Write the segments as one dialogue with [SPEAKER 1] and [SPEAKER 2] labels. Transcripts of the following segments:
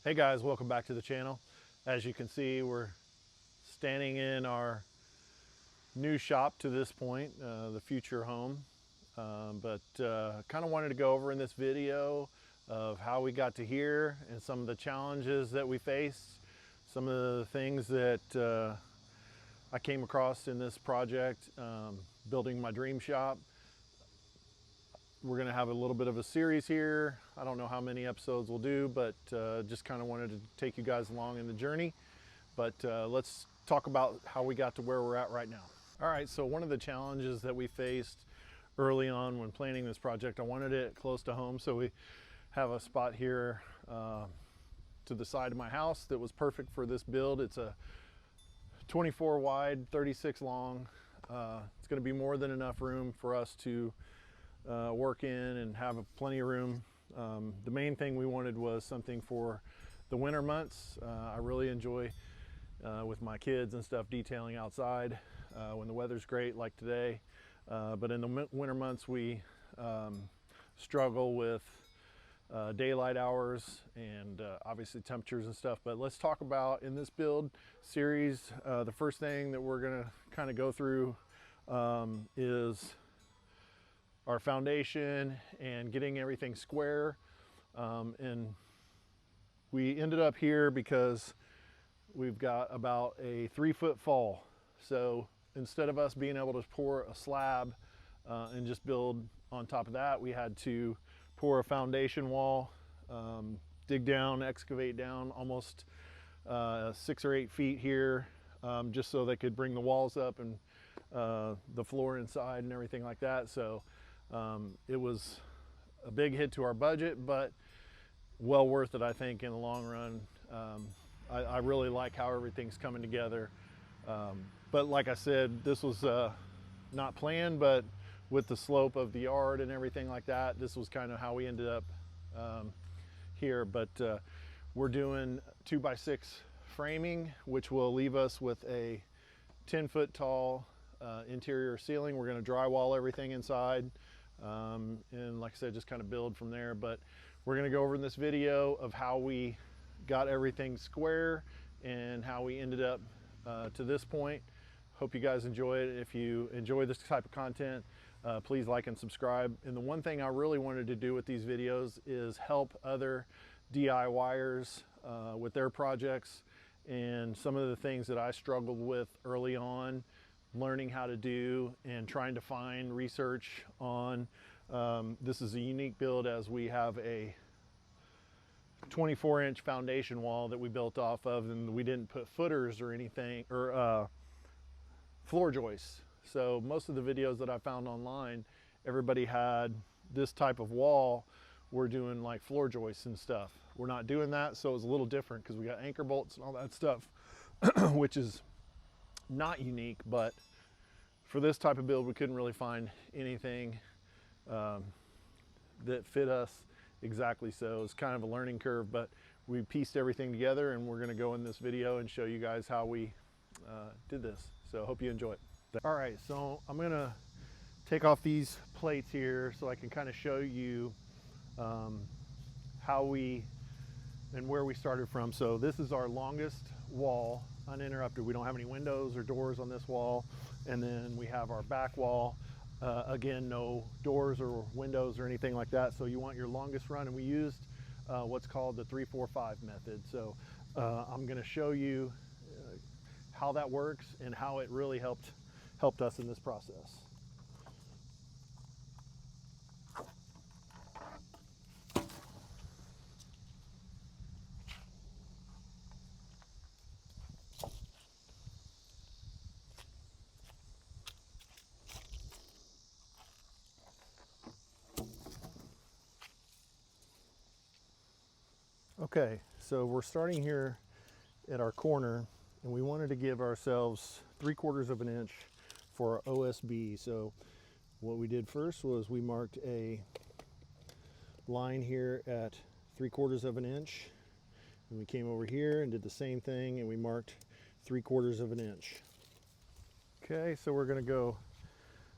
[SPEAKER 1] Hey guys, welcome back to the channel. As you can see, we're standing in our new shop to this point, the future home. But kind of wanted to go over in this video of how we got to here and some of the challenges that we faced, some of the things that I came across in this project, building my dream shop. We're going to have a little bit of a series here. I don't know how many episodes we'll do, but just kind of wanted to take you guys along in the journey. But let's talk about how we got to where we're at right now. All right, so one of the challenges that we faced early on when planning this project, I wanted it close to home, so we have a spot here to the side of my house that was perfect for this build. It's a 24 wide, 36 long. It's going to be more than enough room for us to work in and have plenty of room. The main thing we wanted was something for the winter months. I really enjoy with my kids and stuff detailing outside when the weather's great like today, but in the winter months we struggle with daylight hours and obviously temperatures and stuff. But let's talk about in this build series, the first thing that we're gonna kind of go through is our foundation and getting everything square. And we ended up here because we've got about a 3-foot fall. So instead of us being able to pour a slab and just build on top of that, we had to pour a foundation wall, dig down, excavate down almost 6 or 8 feet here, just so they could bring the walls up and the floor inside and everything like that. So it was a big hit to our budget, but well worth it, I think, in the long run. I really like how everything's coming together. But like I said, this was not planned, but with the slope of the yard and everything like that, this was kind of how we ended up here. But we're doing 2x6 framing, which will leave us with a 10-foot tall interior ceiling. We're going to drywall everything inside, and like I said, just kind of build from there. But we're going to go over in this video of how we got everything square and how we ended up to this point. Hope you guys enjoy it. If you enjoy this type of content, please like and subscribe. And the one thing I really wanted to do with these videos is help other DIYers with their projects and some of the things that I struggled with early on, learning how to do and trying to find research on. This is a unique build as we have a 24-inch foundation wall that we built off of, and we didn't put footers or anything, or floor joists. So most of the videos that I found online, everybody had this type of wall. We're doing like floor joists and stuff. We're not doing that, so it's a little different because we got anchor bolts and all that stuff, which is not unique. But for this type of build, we couldn't really find anything that fit us exactly. So it's kind of a learning curve, but we pieced everything together, and we're going to go in this video and show you guys how we did this. So hope you enjoy it. All right, so I'm going to take off these plates here so I can kind of show you how we and where we started from. So this is our longest wall, uninterrupted. We don't have any windows or doors on this wall. And then we have our back wall. Again, no doors or windows or anything like that. So you want your longest run, and we used what's called the 3-4-5 method. So I'm going to show you how that works and how it really helped us in this process. Okay, so we're starting here at our corner, and we wanted to give ourselves 3/4 of an inch for our OSB. So what we did first was we marked a line here at 3/4 of an inch, and we came over here and did the same thing, and we marked 3/4 of an inch. Okay, so we're going to go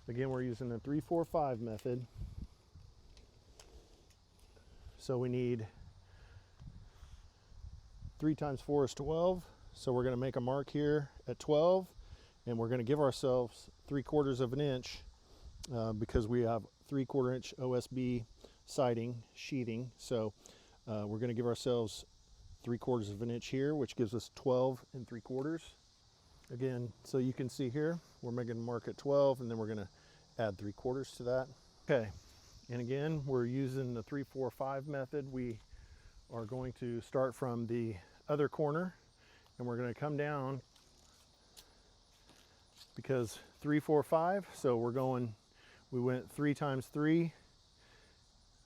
[SPEAKER 1] again. We're using the 3-4-5 method. So we need 3 times 4 is 12. So we're going to make a mark here at 12, and we're going to give ourselves 3/4 of an inch because we have 3/4 inch OSB siding sheathing. So we're going to give ourselves 3/4 of an inch here, which gives us 12 3/4. Again, so you can see here, we're making a mark at 12, and then we're going to add 3/4 to that. Okay, and again, we're using the 3-4-5 method. We are going to start from the other corner, and we're going to come down because 3-4-5. So we went 3 times 3,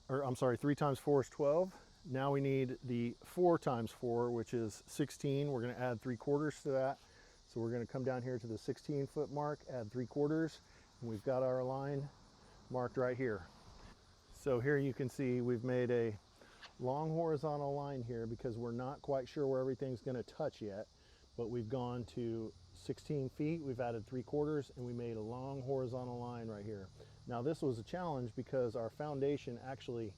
[SPEAKER 1] or I'm sorry, 3 times 4 is 12. Now we need the 4 times 4, which is 16. We're going to add 3/4 to that. So we're going to come down here to the 16-foot mark, add 3/4, and we've got our line marked right here. So here you can see we've made a long horizontal line here because we're not quite sure where everything's going to touch yet, but we've gone to 16 feet, we've added 3/4, and we made a long horizontal line right here. Now this was a challenge because our foundation actually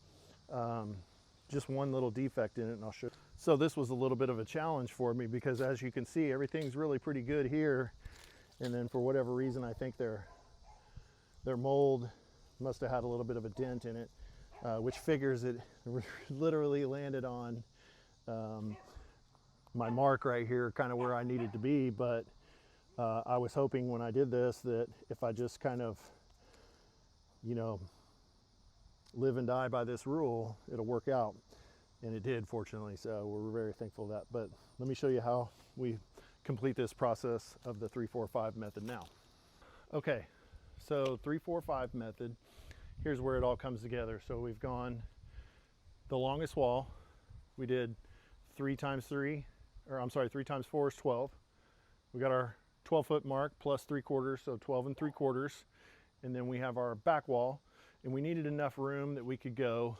[SPEAKER 1] just one little defect in it, and I'll show you. So this was a little bit of a challenge for me because, as you can see, everything's really pretty good here, and then for whatever reason I think their mold must have had a little bit of a dent in it, which figures it literally landed on my mark right here, kind of where I needed to be. But I was hoping when I did this that if I just kind of, you know, live and die by this rule, it'll work out. And it did, fortunately, so we're very thankful for that. But let me show you how we complete this process of the 3-4-5 method now. Okay, so 3-4-5 method, here's where it all comes together. So we've gone the longest wall. We did 3 times 3, or I'm sorry, 3 times 4 is 12. We got our 12-foot mark plus 3/4, so 12 3/4. And then we have our back wall, and we needed enough room that we could go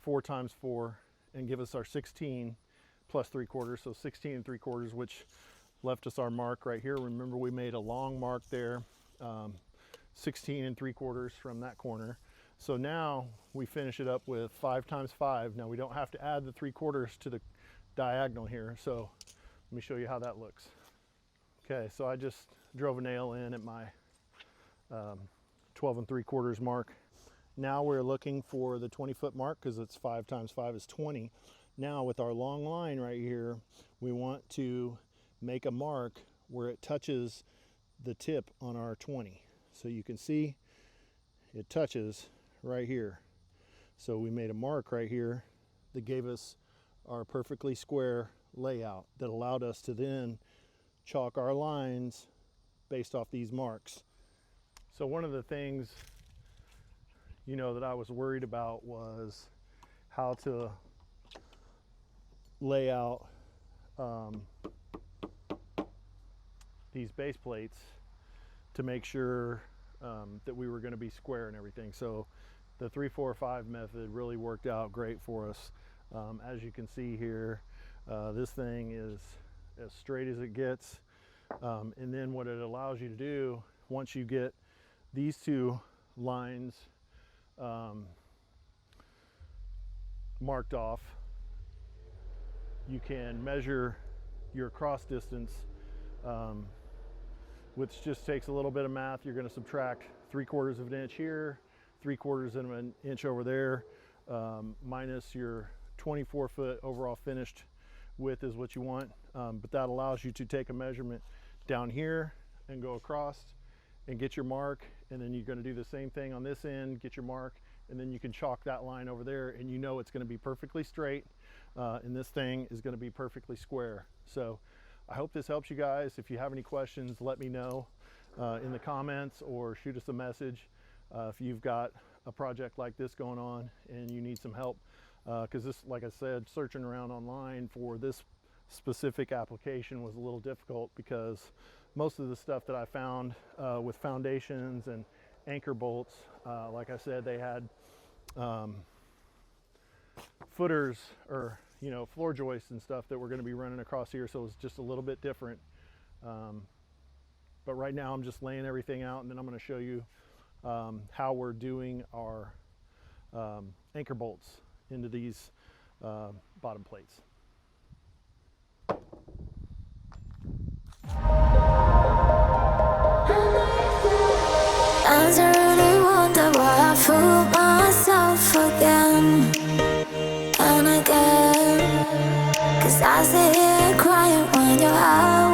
[SPEAKER 1] 4 times 4 and give us our 16 plus 3/4, so 16 3/4, which left us our mark right here. Remember, we made a long mark there, 16 3/4 from that corner. So now we finish it up with 5 times 5. Now we don't have to add the 3/4 to the diagonal here, so let me show you how that looks. Okay, so I just drove a nail in at my 12 3/4 mark. Now we're looking for the 20-foot mark because it's 5 times 5 is 20. Now with our long line right here, we want to make a mark where it touches the tip on our 20. So you can see it touches right here. So we made a mark right here that gave us our perfectly square layout that allowed us to then chalk our lines based off these marks. So one of the things, you know, that I was worried about was how to lay out these base plates to make sure that we were going to be square and everything. So the 3-4-5 method really worked out great for us. As you can see here, this thing is as straight as it gets. And then what it allows you to do, once you get these two lines marked off, you can measure your cross distance, which just takes a little bit of math. You're going to subtract 3/4 of an inch here, 3/4 of an inch over there, minus your 24-foot overall finished width is what you want. But that allows you to take a measurement down here and go across and get your mark, and then you're going to do the same thing on this end, get your mark, and then you can chalk that line over there, and you know it's going to be perfectly straight, and this thing is going to be perfectly square. So I hope this helps you guys. If you have any questions, let me know in the comments or shoot us a message if you've got a project like this going on and you need some help, because this, like I said, searching around online for this specific application was a little difficult because most of the stuff that I found with foundations and anchor bolts, like I said, they had footers or, you know, floor joists and stuff that we're going to be running across here, so it's just a little bit different. But right now I'm just laying everything out, and then I'm going to show you how we're doing our anchor bolts into these bottom plates.
[SPEAKER 2] Sometimes I really wonder why I fool myself again and again. 'Cause I sit here crying when you're out